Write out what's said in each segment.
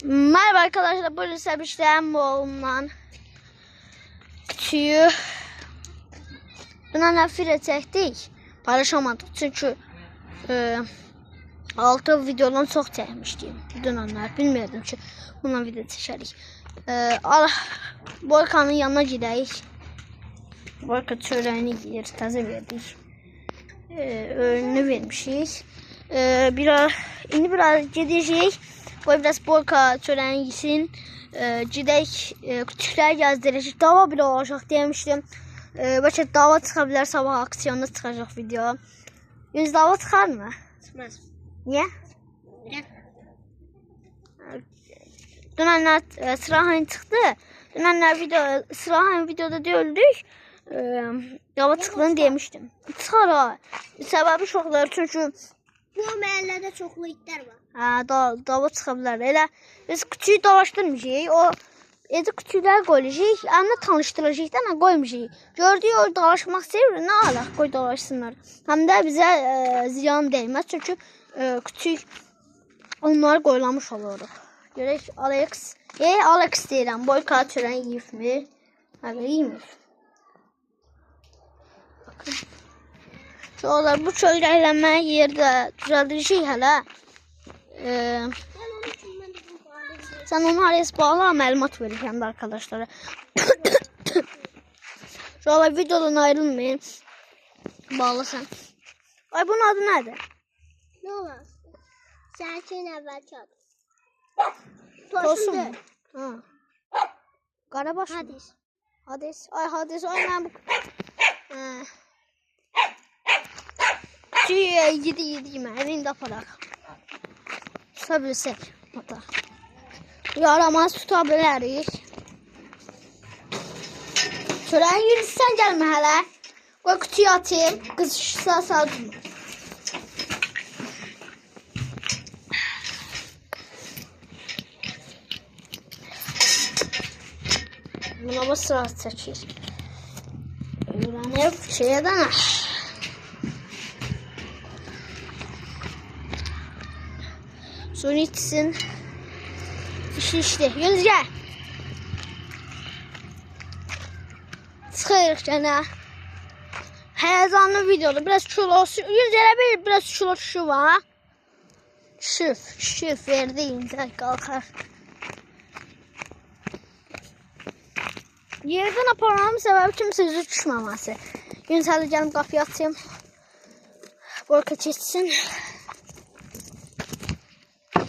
Merhaba arkadaşlar, bugün size bir şeylerim oğlumdan küçüğü buna nefret çektik, paylaşamadık çünkü 6 videodan çok çekmiştim dünenler, bilmiyordum ki bundan video çekerik. Boykanın yanına giderik. Boyka çöreğini yiyir, təzə verdik, öğününü vermişik. İndi biraz gideceğiz. Qoy biraz Boyka çöreğini yesin. Gidək, küçüklər gəzdirəcək. Dava bile olacaq demişdim. Bəlkə dava çıxa bilər, sabah aksiyonda çıxacaq video. Yüz dava çıxar mı? Çıxmaz. Niyə? Dünənlər Sırahan çıxdı. Dünənlər Sırahan videoda deyildik. Dava çıxdığını demişdim. Çıxar ha. Səbəbi çoxlar çünkü Bu məhəllədə çoxlu itlər var. Dava çıxa bilər. Elə biz küçüyü dolaşdırmayacağıq. O evdə küçüklər qoyacağıq. Anla tanışdıracağıq da, qoymayacağıq. Gördüyü o dolaşmaq istəyir, nə alaq, qoy dolaşsınlar. Həm də bizə ziyan dəyməz. Çünki küçük onları qoyulamış oluruq. Görək Alex deyirəm. Boyka çörəyi yiyibmi? Hələ yiymir. Bakın. Şuralar bu çöllərləmə yerdə düzəldəcək hələ. Sen onu araya bağla, məlumat vereceğim arkadaşlara. Şuralar videodan ayrılmayın. Bağla sen. Ay bunun adı nedir? Ne olar? Sərkin əvvəlki adı. Tosun mu? Ha. Qarabaş mı? Hades. Hades. Ay Hades. Ay mən bu... Yedi mən. İndi aparaq. Tuta bilsək. Ata. Yaramaz tuta bilərik. Çörəyin yürüsən gəlmə hələ. Qoy kutuya atayım. Qızışsa sağ durma. Buna bu sıra çəkir. Öyrənib şeydən Suyunu içsin. İşte. Yüz gel. Çıxırıq gənə. Həyəcanlı videoda biraz kilosu. Yüz elə biraz kilosu var. Şüf verdi incə qalxar. Yerdən aparmamın səbəbi kimsə üzü düşməməsi. Gün səli gəlib qapıya atayım. Boyka keçsin.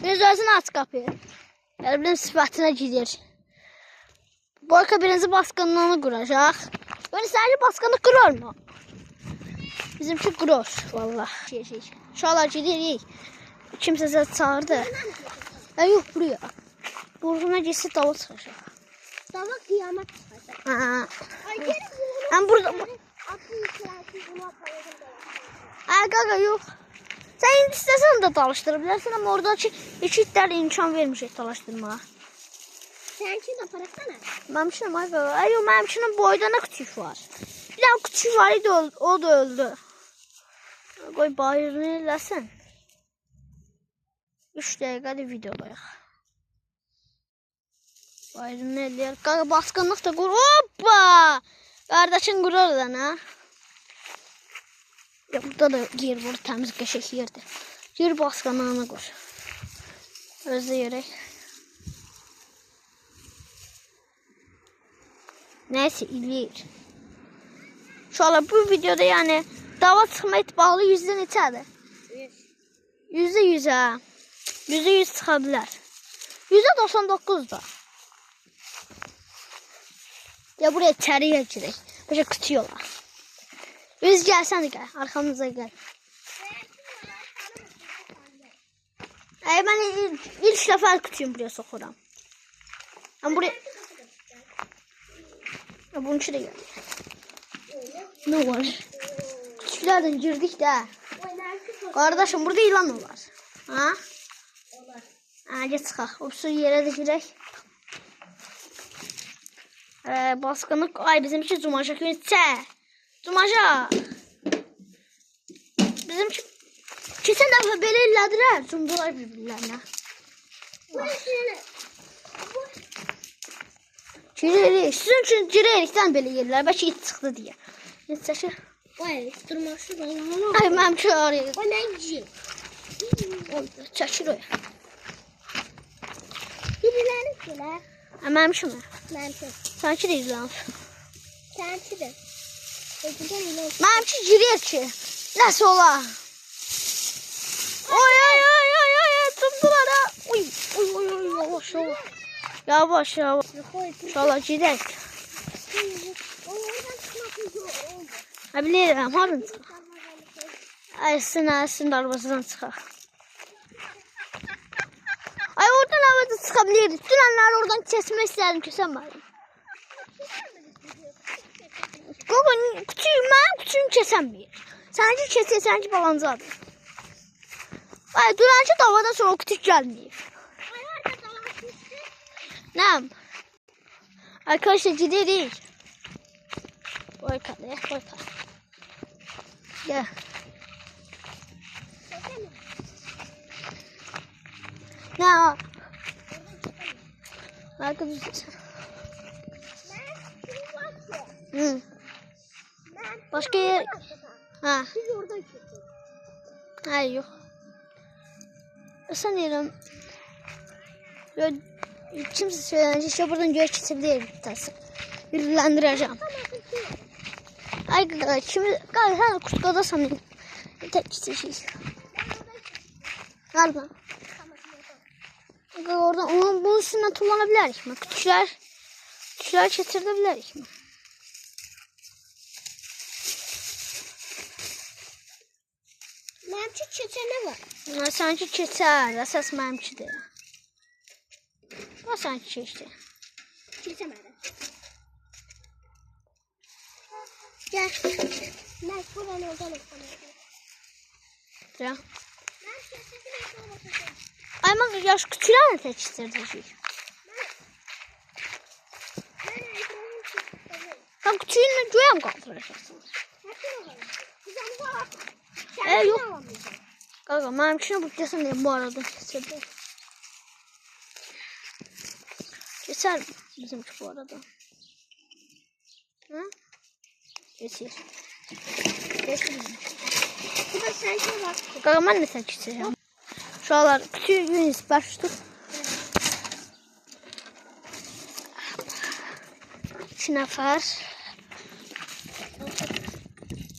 Biz özünü aç qapıyı. Yəni bizim sifətinə gidir. Boyka birinci baskınlığını quracaq. Böyle sadece baskınlık qurur mu? Bizimki qurur. Vallahi. Şuralar gidirik. Kimsə sizi çağırdı. Yox buraya. Burğuna gitsin dava çıxacaq. Dava qiyamət çıxacaq. Həm burada... Qaqa yox. Sen indi istəsən də dalaşdırabilirsin ama oradaki iki itlərlə imkan vermişik dalaşdırmağa. Səninkin aparaqsana. Məmşinəm ay qaqa. Ay yox, məmşinin boyda nə küçük var. Bir dənə küçük var idi, o da öldü. Qoy bayırını eləsin. 3 dəqiqədir videodayıq. Bayırını eləyər. Qaqa baskınlıq da qur. Hoppa! Qardaşın qurur da nə? Ya burada da yer var, təmiz qəşək yerdir. Yer baskınlığını qur. Özdə yerək. Neyse eləyir. Şöyle bu videoda yani dava çıxma ihtimali %100 neçədir? %100 ha. %100 çıxa bilər. %99 da. Ya buraya içəriyə girək. Başa küçük olar. Biz gəlsən də gəl. Arxamıza gəl. Ben ilk dəfə küçüyüm buraya soxuram. Ben buraya... Bunun içi de geldi. Ne var? Küçüklerden girdik de. Kardeşim burada ilan var. Ha? Gel çıxaq. O su yere de girək. Baskınlık. Ay bizimki cumaca günçə. Cumaca. Bizimki keçən dəfə belə elədilər. Cumdular bir-birlərinə. Cirerik. Sizin üçün cirerikdən belə yerlər. Bəlkə it çıxdı deyə. It çəkir. Vay, durması da. Ay mənim üçün oraya. O ne güzel. Çəkir oraya. Birileri güler. Mənim üçün mü? Merkez. Sanki deyirəm. Kendisi de. Önceden öyle olsun. Mənim üçün cirer ki. Nəsə olar? Oy ay ay ay ay tutdular ha. Oy oy oy oy yavaş yavaş. Yavaş yavaş. İnşallah gidelim. Ha bilirim hardan çıxaq. Ayısın darvazdan çıxaq. Ay oradan havada çıxa biliriz. Dünənlər oradan kesmək istədim, kəsəmədim. Qoqa mənim küçüyüm kəsəməyir. Sənki kesək, sənki balancadır. Ay dünənki davadan sonra o kütük gəlməyir. Nəm? Arkadaşlar giderik. Koy kaleye, koy kaleye. Gel. Ne var? Arkadaşlar. Hı. Başka yer. Ha. Hayır yok. Sanıyorum. Kimse söylenecek işte buradan göğe kesebilir bir tanesi. Yürülendireceğim. Ay şimdi galiba kutkada sanıyorum. Tek şey. Galiba. Oradan bunun üstünden kullanabiliriz mi? Küçükler çetirdebiliriz mi? Memçi çeçe ne var? Sanki çeter. Esas memçidir. O sanki çeşti. Çeçemedi. Gel. Ben buradan oradan okunuyorum. Ya. Ben çeçesini okunuyorum. Ay ben yaş küçükler ne seçtirdi? Sen küçüğünü göğe mi kaldıracaksın? Yok. Kanka benim için bu kesin değil bu arada kesildi. Keser bizimki bu arada. Hı? Keser. Keser bizimki. Bu da sen şey bak. Kanka ben de sen keseceğim. Şu anlar küçük Yunus başladık. İki nefer.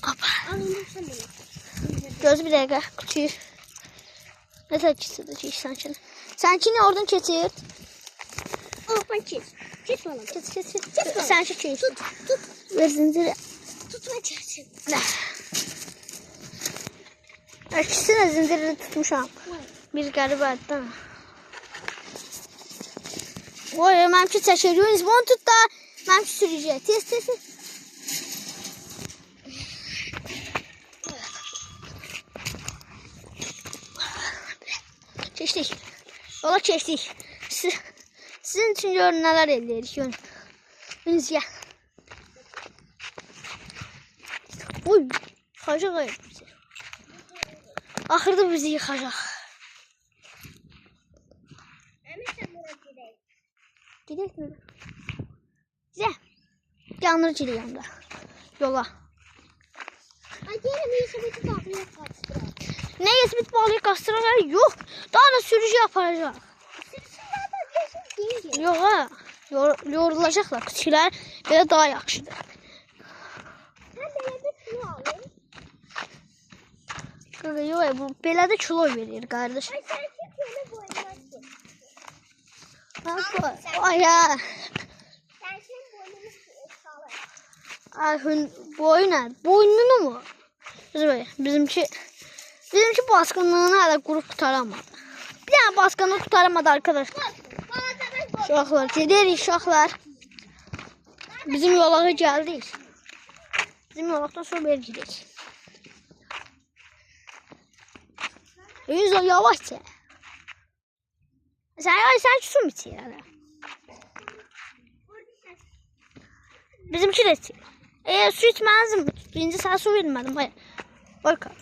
Hoppa. Göz bir dakika küçük. Ne kadar çizdi sankini. Sankini oradan çetir. Oh ben çiz. Çiz bana. Çiz. Sen şu çiz. Tut. Ver zinciri. Tutma çizsin. İkisine zinciri tutmuşam. Bir garibe değil mi? Oy memçi çəkir. Yunus bunu tut da memçi sürəcək. Tez. Keçdik. Yola keçdik. Sizin üçün görün nələr eləyirik. Yunus gəl. Oy. Yıxacaq ayır bizi. Axırda bizi yıxacaq. Gidelim mi? Güzel. Yanları gidiyorum da. Yola. Ay diyelim Yusuf'u bağlayıp kaçtıralım. Ne Yusuf'u bağlayıp kaçtıralım? Yok. Daha da sürücü yapacak. Yok ha. Yorulacaklar. Küçükler böyle daha yaxşıdır. Ben belediye kilo alayım. Yok bu belediye kilo verir kardeş. Ay sen çekiyorsun boynuna çek. Ay ya. Sen şimdi boynunu sağla. Ay boynunu mu? Bizimki baskınlığını hala kurup kurtaramadı. Bir tane baskını kurtaramadı arkadaşlar. Uşaqlar gedirik uşaqlar. Bizim yola geldik. Bizim yolaktan sonra bir giderik. Yavaşça. Sen su mu içiyor hala? Bizimki de içiyor. Su içmezdim. Birinci sana su vermedim. Hayır. Bakalım.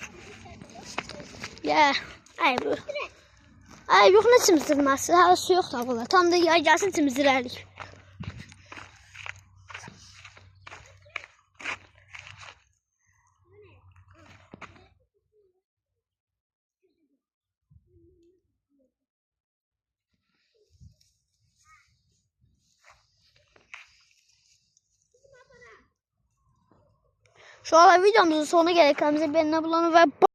Ya. Ay bu. Ay yok ne temizdirməsi. Hala su yok da valla. Tam da yay gelsin temizdirelim. Şu an videomuzun sonuna geldik. Kanalımıza abone olun ve